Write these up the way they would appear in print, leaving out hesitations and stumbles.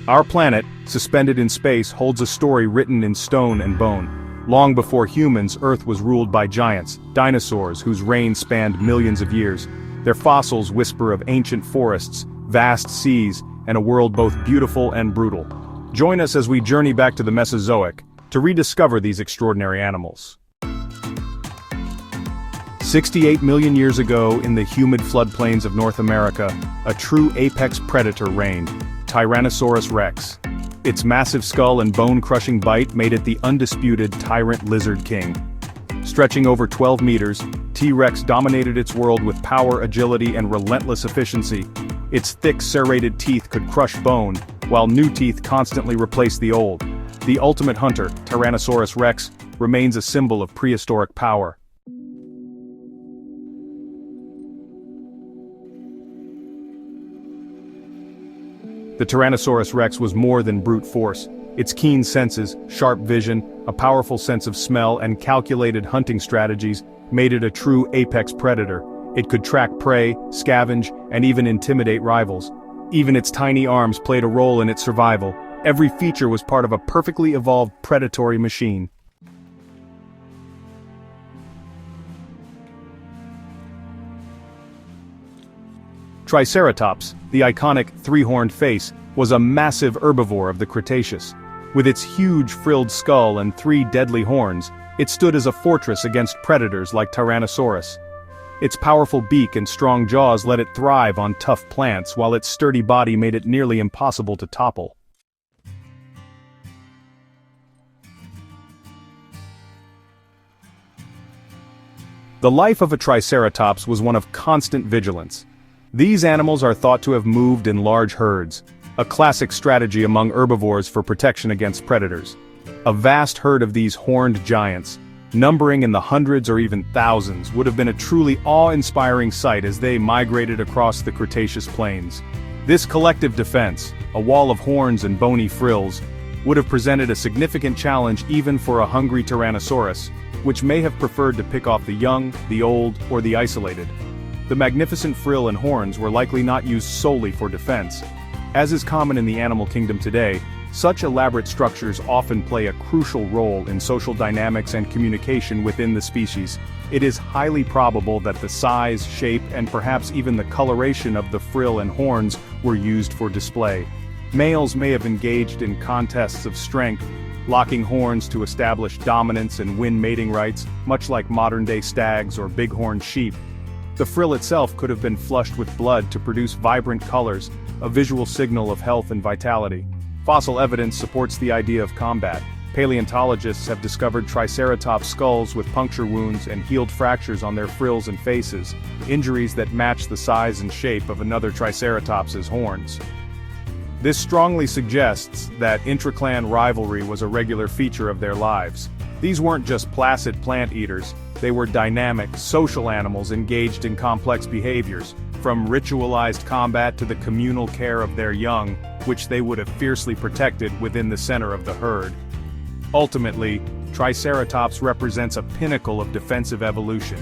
Our planet, suspended in space, holds a story written in stone and bone. Long before humans, Earth was ruled by giants, dinosaurs whose reign spanned millions of years. Their fossils whisper of ancient forests, vast seas, and a world both beautiful and brutal. Join us as we journey back to the Mesozoic, to rediscover these extraordinary animals. 68 million years ago, in the humid floodplains of North America, a true apex predator reigned, Tyrannosaurus rex. Its massive skull and bone-crushing bite made it the undisputed tyrant lizard king. Stretching over 12 meters, T-Rex dominated its world with power, agility, and relentless efficiency. Its thick, serrated teeth could crush bone, while new teeth constantly replaced the old. The ultimate hunter, Tyrannosaurus rex, remains a symbol of prehistoric power. The Tyrannosaurus rex was more than brute force. Its keen senses, sharp vision, a powerful sense of smell, and calculated hunting strategies made it a true apex predator. It could track prey, scavenge, and even intimidate rivals. Even its tiny arms played a role in its survival. Every feature was part of a perfectly evolved predatory machine. Triceratops, the iconic three-horned face, was a massive herbivore of the Cretaceous. With its huge frilled skull and 3 deadly horns, it stood as a fortress against predators like Tyrannosaurus. Its powerful beak and strong jaws let it thrive on tough plants, while its sturdy body made it nearly impossible to topple. The life of a Triceratops was one of constant vigilance. These animals are thought to have moved in large herds, a classic strategy among herbivores for protection against predators. A vast herd of these horned giants, numbering in the hundreds or even thousands, would have been a truly awe-inspiring sight as they migrated across the Cretaceous plains. This collective defense, a wall of horns and bony frills, would have presented a significant challenge even for a hungry Tyrannosaurus, which may have preferred to pick off the young, the old, or the isolated. The magnificent frill and horns were likely not used solely for defense. As is common in the animal kingdom today, such elaborate structures often play a crucial role in social dynamics and communication within the species. It is highly probable that the size, shape, and perhaps even the coloration of the frill and horns were used for display. Males may have engaged in contests of strength, locking horns to establish dominance and win mating rights, much like modern-day stags or bighorn sheep. The frill itself could have been flushed with blood to produce vibrant colors, a visual signal of health and vitality. Fossil evidence supports the idea of combat. Paleontologists have discovered Triceratops skulls with puncture wounds and healed fractures on their frills and faces, injuries that match the size and shape of another Triceratops's horns. This strongly suggests that intraclan rivalry was a regular feature of their lives. These weren't just placid plant eaters, they were dynamic, social animals engaged in complex behaviors, from ritualized combat to the communal care of their young, which they would have fiercely protected within the center of the herd. Ultimately, Triceratops represents a pinnacle of defensive evolution.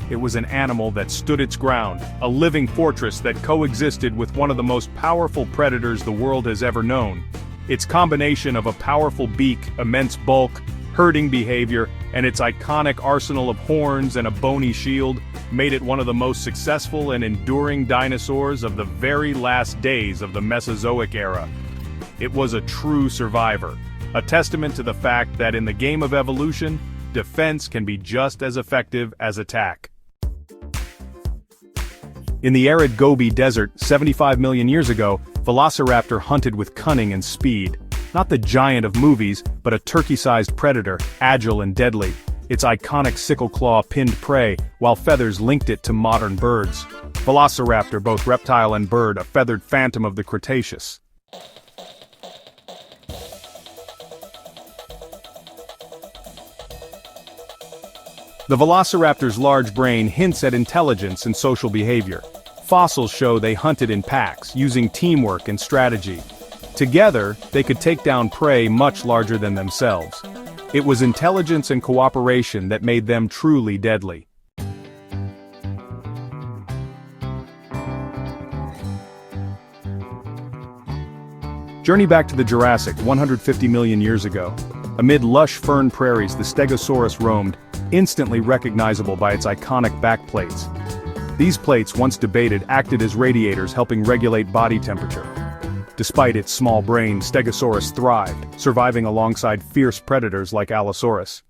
It was an animal that stood its ground, a living fortress that coexisted with one of the most powerful predators the world has ever known. Its combination of a powerful beak, immense bulk, herding behavior, and its iconic arsenal of horns and a bony shield made it one of the most successful and enduring dinosaurs of the very last days of the Mesozoic era. It was a true survivor, a testament to the fact that in the game of evolution, defense can be just as effective as attack. In the arid Gobi Desert 75 million years ago, Velociraptor hunted with cunning and speed. Not the giant of movies, but a turkey-sized predator, agile and deadly. Its iconic sickle claw pinned prey, while feathers linked it to modern birds. Velociraptor, both reptile and bird, a feathered phantom of the Cretaceous. The velociraptor's large brain hints at intelligence and social behavior. Fossils show they hunted in packs, using teamwork and strategy. Together, they could take down prey much larger than themselves. It was intelligence and cooperation that made them truly deadly. Journey back to the Jurassic 150 million years ago. Amid lush fern prairies the Stegosaurus roamed, instantly recognizable by its iconic back plates. These plates, once debated, acted as radiators helping regulate body temperature. Despite its small brain, Stegosaurus thrived, surviving alongside fierce predators like Allosaurus.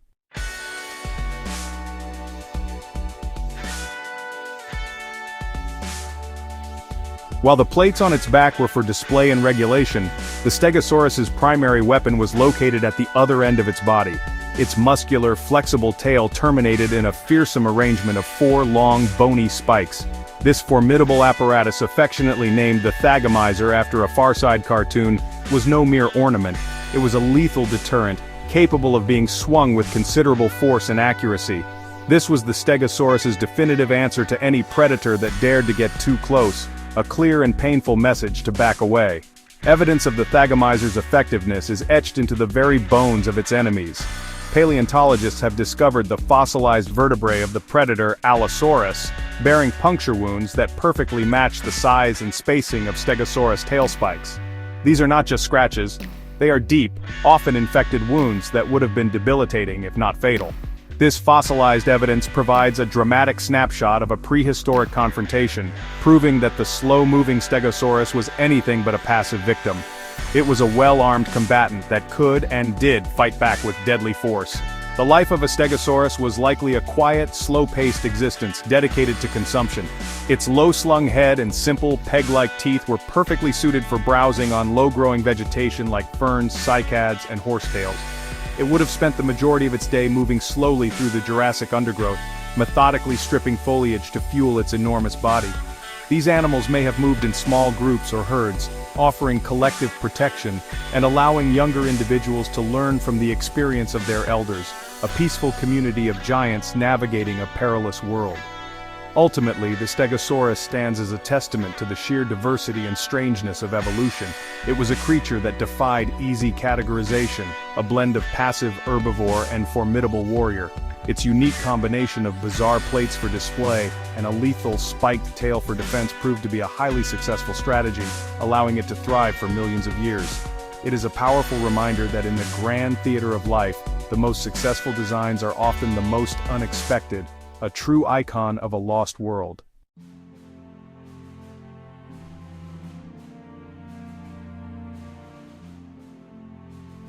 While the plates on its back were for display and regulation, the Stegosaurus's primary weapon was located at the other end of its body. Its muscular, flexible tail terminated in a fearsome arrangement of 4 long, bony spikes. This formidable apparatus, affectionately named the Thagomizer after a Far Side cartoon, was no mere ornament. It was a lethal deterrent, capable of being swung with considerable force and accuracy. This was the Stegosaurus's definitive answer to any predator that dared to get too close, a clear and painful message to back away. Evidence of the Thagomizer's effectiveness is etched into the very bones of its enemies. Paleontologists have discovered the fossilized vertebrae of the predator Allosaurus, bearing puncture wounds that perfectly match the size and spacing of Stegosaurus tail spikes. These are not just scratches, they are deep, often infected wounds that would have been debilitating if not fatal. This fossilized evidence provides a dramatic snapshot of a prehistoric confrontation, proving that the slow-moving Stegosaurus was anything but a passive victim. It was a well-armed combatant that could and did fight back with deadly force. The life of a Stegosaurus was likely a quiet, slow-paced existence dedicated to consumption. Its low-slung head and simple, peg-like teeth were perfectly suited for browsing on low-growing vegetation like ferns, cycads, and horsetails. It would have spent the majority of its day moving slowly through the Jurassic undergrowth, methodically stripping foliage to fuel its enormous body. These animals may have moved in small groups or herds, offering collective protection and allowing younger individuals to learn from the experience of their elders, a peaceful community of giants navigating a perilous world. Ultimately, the Stegosaurus stands as a testament to the sheer diversity and strangeness of evolution. It was a creature that defied easy categorization, a blend of passive herbivore and formidable warrior. Its unique combination of bizarre plates for display and a lethal spiked tail for defense proved to be a highly successful strategy, allowing it to thrive for millions of years. It is a powerful reminder that in the grand theater of life, the most successful designs are often the most unexpected, a true icon of a lost world.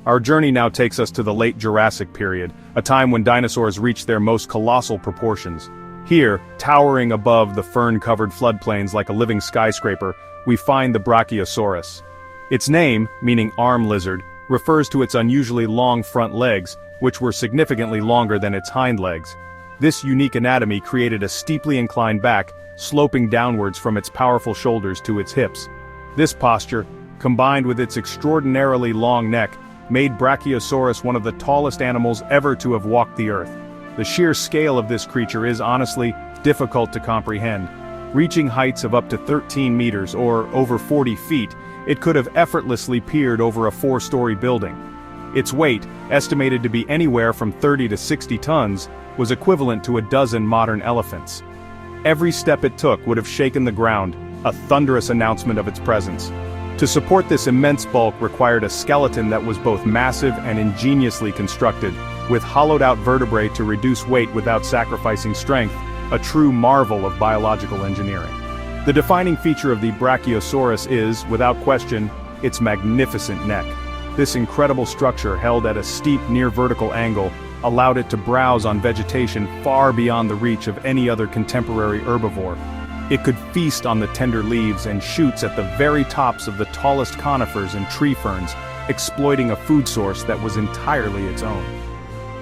Our journey now takes us to the late Jurassic period, a time when dinosaurs reached their most colossal proportions. Here, towering above the fern-covered floodplains like a living skyscraper, we find the Brachiosaurus. Its name, meaning arm lizard, refers to its unusually long front legs, which were significantly longer than its hind legs. This unique anatomy created a steeply inclined back, sloping downwards from its powerful shoulders to its hips. This posture, combined with its extraordinarily long neck, made Brachiosaurus one of the tallest animals ever to have walked the earth. The sheer scale of this creature is honestly difficult to comprehend. Reaching heights of up to 13 meters or over 40 feet, it could have effortlessly peered over a 4-story building. Its weight, estimated to be anywhere from 30 to 60 tons, was equivalent to a dozen modern elephants. Every step it took would have shaken the ground, a thunderous announcement of its presence. To support this immense bulk required a skeleton that was both massive and ingeniously constructed, with hollowed-out vertebrae to reduce weight without sacrificing strength, a true marvel of biological engineering. The defining feature of the Brachiosaurus is, without question, its magnificent neck. This incredible structure, held at a steep near-vertical angle, allowed it to browse on vegetation far beyond the reach of any other contemporary herbivore. It could feast on the tender leaves and shoots at the very tops of the tallest conifers and tree ferns, exploiting a food source that was entirely its own.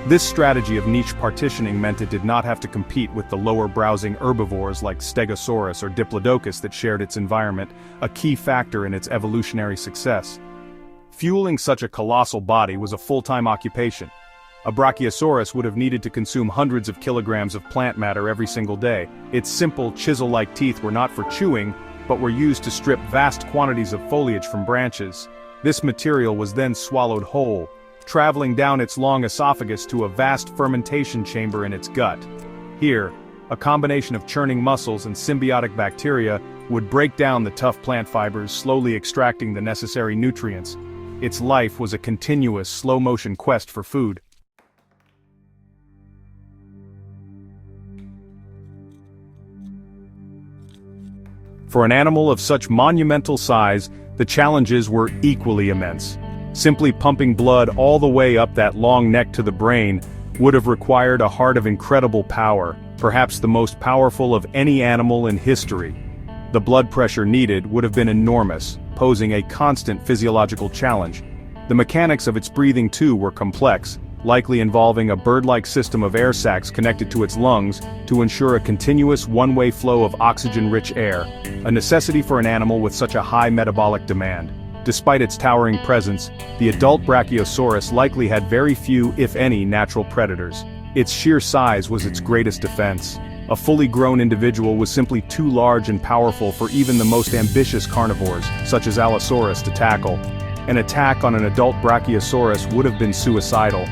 This strategy of niche partitioning meant it did not have to compete with the lower browsing herbivores like Stegosaurus or Diplodocus that shared its environment, a key factor in its evolutionary success. Fueling such a colossal body was a full-time occupation. A Brachiosaurus would have needed to consume hundreds of kilograms of plant matter every single day. Its simple, chisel-like teeth were not for chewing, but were used to strip vast quantities of foliage from branches. This material was then swallowed whole, traveling down its long esophagus to a vast fermentation chamber in its gut. Here, A combination of churning muscles and symbiotic bacteria would break down the tough plant fibers, slowly extracting the necessary nutrients. Its life was a continuous, slow-motion quest for food. For an animal of such monumental size, the challenges were equally immense. Simply pumping blood all the way up that long neck to the brain would have required a heart of incredible power, perhaps the most powerful of any animal in history. The blood pressure needed would have been enormous, posing a constant physiological challenge. The mechanics of its breathing too were complex, likely involving a bird-like system of air sacs connected to its lungs to ensure a continuous one-way flow of oxygen-rich air, a necessity for an animal with such a high metabolic demand. Despite its towering presence, the adult Brachiosaurus likely had very few, if any, natural predators. Its sheer size was its greatest defense. A fully grown individual was simply too large and powerful for even the most ambitious carnivores, such as Allosaurus, to tackle. An attack on an adult Brachiosaurus would have been suicidal.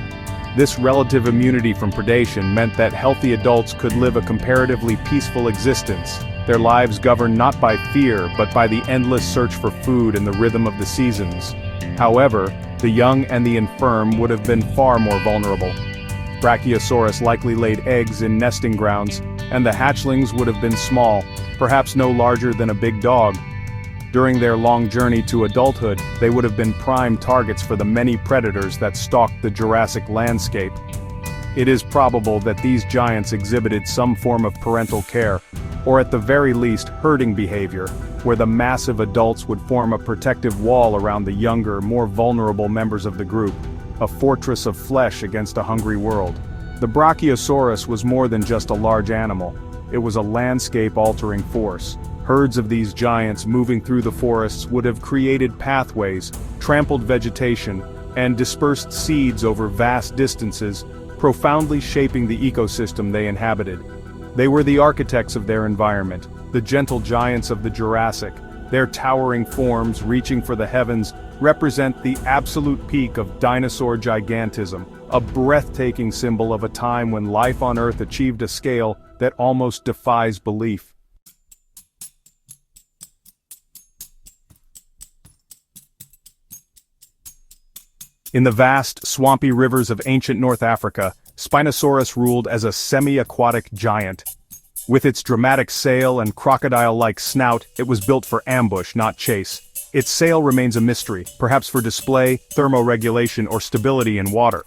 This relative immunity from predation meant that healthy adults could live a comparatively peaceful existence, their lives governed not by fear but by the endless search for food and the rhythm of the seasons. However, the young and the infirm would have been far more vulnerable. Brachiosaurus likely laid eggs in nesting grounds, and the hatchlings would have been small, perhaps no larger than a big dog. During their long journey to adulthood, they would have been prime targets for the many predators that stalked the Jurassic landscape. It is probable that these giants exhibited some form of parental care, or at the very least herding behavior, where the massive adults would form a protective wall around the younger, more vulnerable members of the group, a fortress of flesh against a hungry world. The Brachiosaurus was more than just a large animal. It was a landscape-altering force. Herds of these giants moving through the forests would have created pathways, trampled vegetation, and dispersed seeds over vast distances, profoundly shaping the ecosystem they inhabited. They were the architects of their environment, the gentle giants of the Jurassic. Their towering forms, reaching for the heavens, represent the absolute peak of dinosaur gigantism, a breathtaking symbol of a time when life on Earth achieved a scale that almost defies belief. In the vast, swampy rivers of ancient North Africa, Spinosaurus ruled as a semi-aquatic giant. With its dramatic sail and crocodile-like snout, it was built for ambush, not chase. Its sail remains a mystery, perhaps for display, thermoregulation, or stability in water.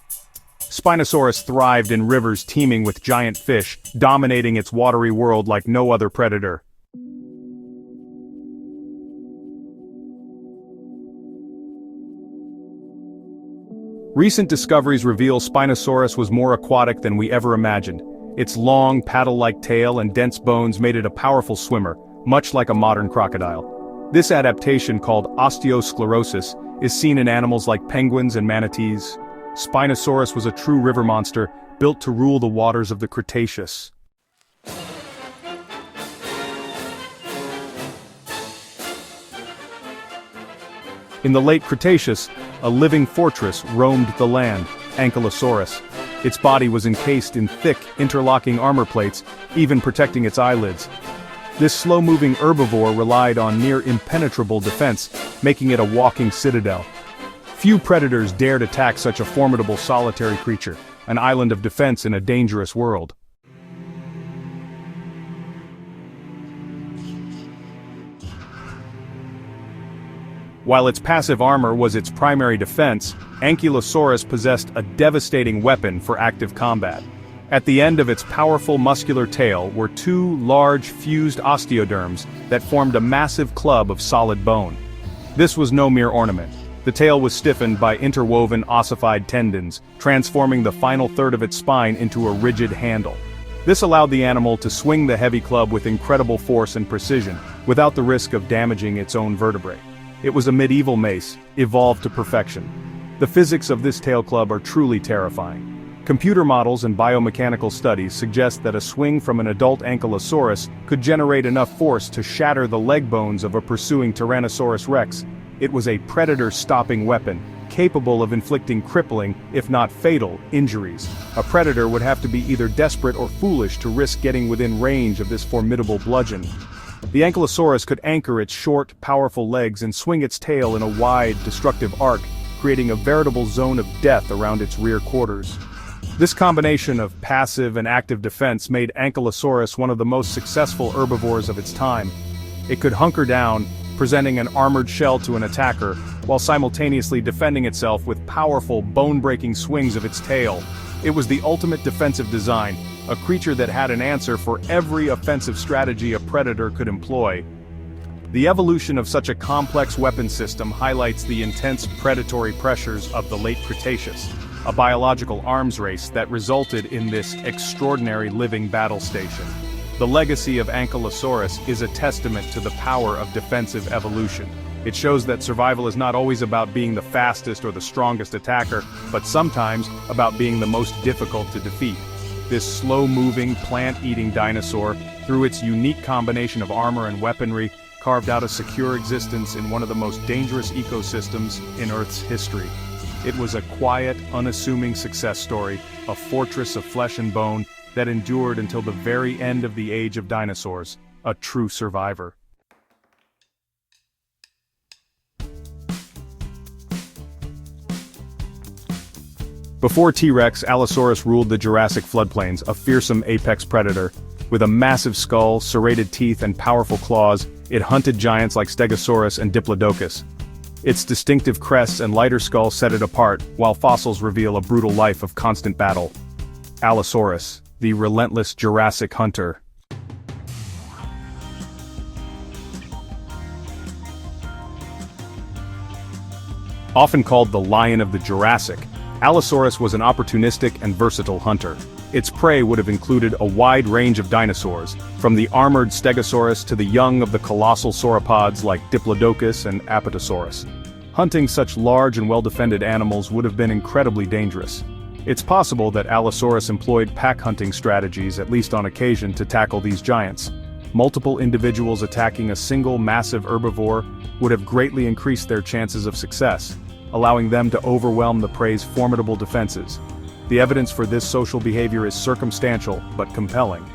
Spinosaurus thrived in rivers teeming with giant fish, dominating its watery world like no other predator. Recent discoveries reveal Spinosaurus was more aquatic than we ever imagined. Its long, paddle-like tail and dense bones made it a powerful swimmer, much like a modern crocodile. This adaptation, called osteosclerosis, is seen in animals like penguins and manatees. Spinosaurus was a true river monster, built to rule the waters of the Cretaceous. In the late Cretaceous, a living fortress roamed the land, Ankylosaurus. Its body was encased in thick, interlocking armor plates, even protecting its eyelids. This slow-moving herbivore relied on near impenetrable defense, making it a walking citadel. Few predators dared attack such a formidable solitary creature, an island of defense in a dangerous world. While its passive armor was its primary defense, Ankylosaurus possessed a devastating weapon for active combat. At the end of its powerful muscular tail were two large fused osteoderms that formed a massive club of solid bone. This was no mere ornament. The tail was stiffened by interwoven ossified tendons, transforming the final third of its spine into a rigid handle. This allowed the animal to swing the heavy club with incredible force and precision, without the risk of damaging its own vertebrae. It was a medieval mace, evolved to perfection. The physics of this tail club are truly terrifying. Computer models and biomechanical studies suggest that a swing from an adult Ankylosaurus could generate enough force to shatter the leg bones of a pursuing Tyrannosaurus rex. It was a predator-stopping weapon, capable of inflicting crippling, if not fatal, injuries. A predator would have to be either desperate or foolish to risk getting within range of this formidable bludgeon. The Ankylosaurus could anchor its short, powerful legs and swing its tail in a wide, destructive arc, creating a veritable zone of death around its rear quarters. This combination of passive and active defense made Ankylosaurus one of the most successful herbivores of its time. It could hunker down, presenting an armored shell to an attacker, while simultaneously defending itself with powerful, bone-breaking swings of its tail. It was the ultimate defensive design, a creature that had an answer for every offensive strategy a predator could employ. The evolution of such a complex weapon system highlights the intense predatory pressures of the late Cretaceous, a biological arms race that resulted in this extraordinary living battle station. The legacy of Ankylosaurus is a testament to the power of defensive evolution. It shows that survival is not always about being the fastest or the strongest attacker, but sometimes about being the most difficult to defeat. This slow-moving, plant-eating dinosaur, through its unique combination of armor and weaponry, carved out a secure existence in one of the most dangerous ecosystems in Earth's history. It was a quiet, unassuming success story, a fortress of flesh and bone that endured until the very end of the age of dinosaurs, a true survivor. Before T-Rex, Allosaurus ruled the Jurassic floodplains, a fearsome apex predator. With a massive skull, serrated teeth and powerful claws, it hunted giants like Stegosaurus and Diplodocus. Its distinctive crests and lighter skull set it apart, while fossils reveal a brutal life of constant battle. Allosaurus, the relentless Jurassic hunter. Often called the Lion of the Jurassic, Allosaurus was an opportunistic and versatile hunter. Its prey would have included a wide range of dinosaurs, from the armored Stegosaurus to the young of the colossal sauropods like Diplodocus and Apatosaurus. Hunting such large and well-defended animals would have been incredibly dangerous. It's possible that Allosaurus employed pack hunting strategies, at least on occasion, to tackle these giants. Multiple individuals attacking a single massive herbivore would have greatly increased their chances of success, allowing them to overwhelm the prey's formidable defenses. The evidence for this social behavior is circumstantial, but compelling.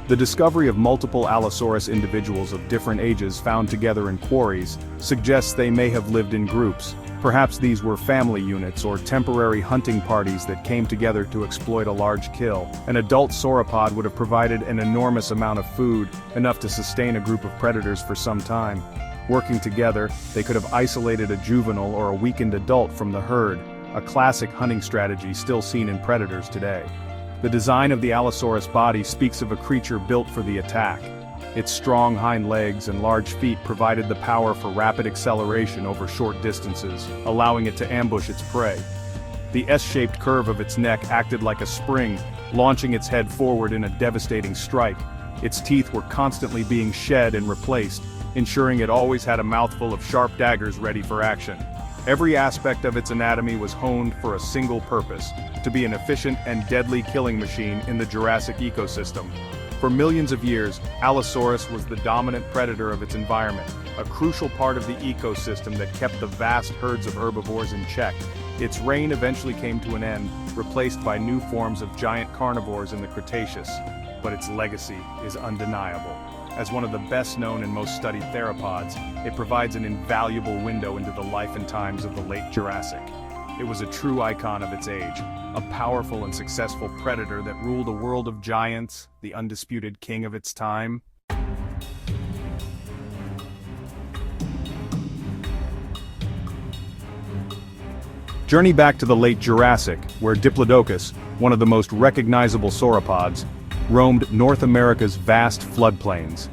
The discovery of multiple Allosaurus individuals of different ages found together in quarries suggests they may have lived in groups. Perhaps these were family units or temporary hunting parties that came together to exploit a large kill. An adult sauropod would have provided an enormous amount of food, enough to sustain a group of predators for some time. Working together, they could have isolated a juvenile or a weakened adult from the herd, a classic hunting strategy still seen in predators today. The design of the Allosaurus body speaks of a creature built for the attack. Its strong hind legs and large feet provided the power for rapid acceleration over short distances, allowing it to ambush its prey. The S-shaped curve of its neck acted like a spring, launching its head forward in a devastating strike. Its teeth were constantly being shed and replaced, ensuring it always had a mouthful of sharp daggers ready for action. Every aspect of its anatomy was honed for a single purpose: to be an efficient and deadly killing machine in the Jurassic ecosystem. For millions of years, Allosaurus was the dominant predator of its environment, a crucial part of the ecosystem that kept the vast herds of herbivores in check. Its reign eventually came to an end, replaced by new forms of giant carnivores in the Cretaceous, but its legacy is undeniable. As one of the best-known and most studied theropods, it provides an invaluable window into the life and times of the late Jurassic. It was a true icon of its age, a powerful and successful predator that ruled a world of giants, the undisputed king of its time. Journey back to the late Jurassic, where Diplodocus, one of the most recognizable sauropods, roamed North America's vast floodplains.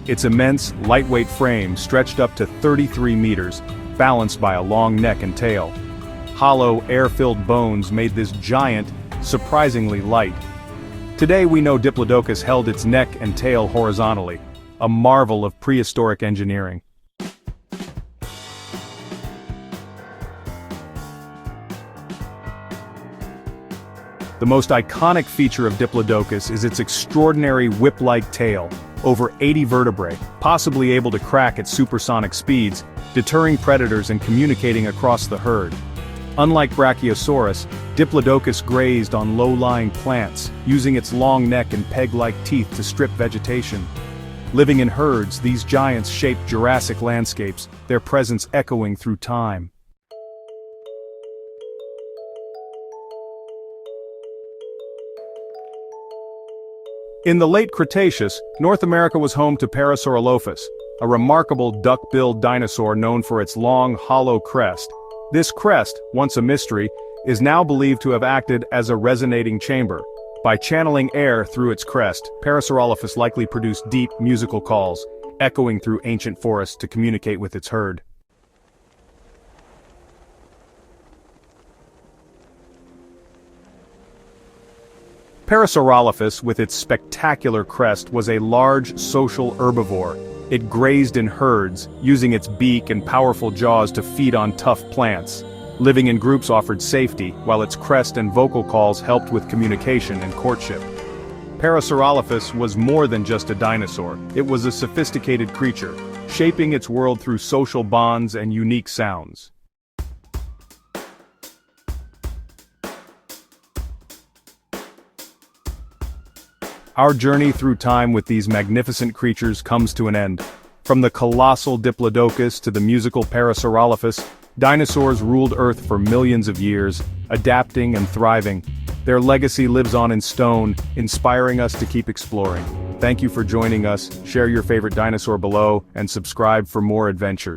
Its immense, lightweight frame stretched up to 33 meters, balanced by a long neck and tail. Hollow, air-filled bones made this giant surprisingly light. Today we know Diplodocus held its neck and tail horizontally, a marvel of prehistoric engineering. The most iconic feature of Diplodocus is its extraordinary whip-like tail, over 80 vertebrae, possibly able to crack at supersonic speeds, deterring predators and communicating across the herd. Unlike Brachiosaurus, Diplodocus grazed on low-lying plants, using its long neck and peg-like teeth to strip vegetation. Living in herds, these giants shaped Jurassic landscapes, their presence echoing through time. In the late Cretaceous, North America was home to Parasaurolophus, a remarkable duck-billed dinosaur known for its long, hollow crest. This crest, once a mystery, is now believed to have acted as a resonating chamber. By channeling air through its crest, Parasaurolophus likely produced deep, musical calls, echoing through ancient forests to communicate with its herd. Parasaurolophus, with its spectacular crest, was a large social herbivore. It grazed in herds, using its beak and powerful jaws to feed on tough plants. Living in groups offered safety, while its crest and vocal calls helped with communication and courtship. Parasaurolophus was more than just a dinosaur. It was a sophisticated creature, shaping its world through social bonds and unique sounds. Our journey through time with these magnificent creatures comes to an end. From the colossal Diplodocus to the musical Parasaurolophus, dinosaurs ruled Earth for millions of years, adapting and thriving. Their legacy lives on in stone, inspiring us to keep exploring. Thank you for joining us, share your favorite dinosaur below, and subscribe for more adventures.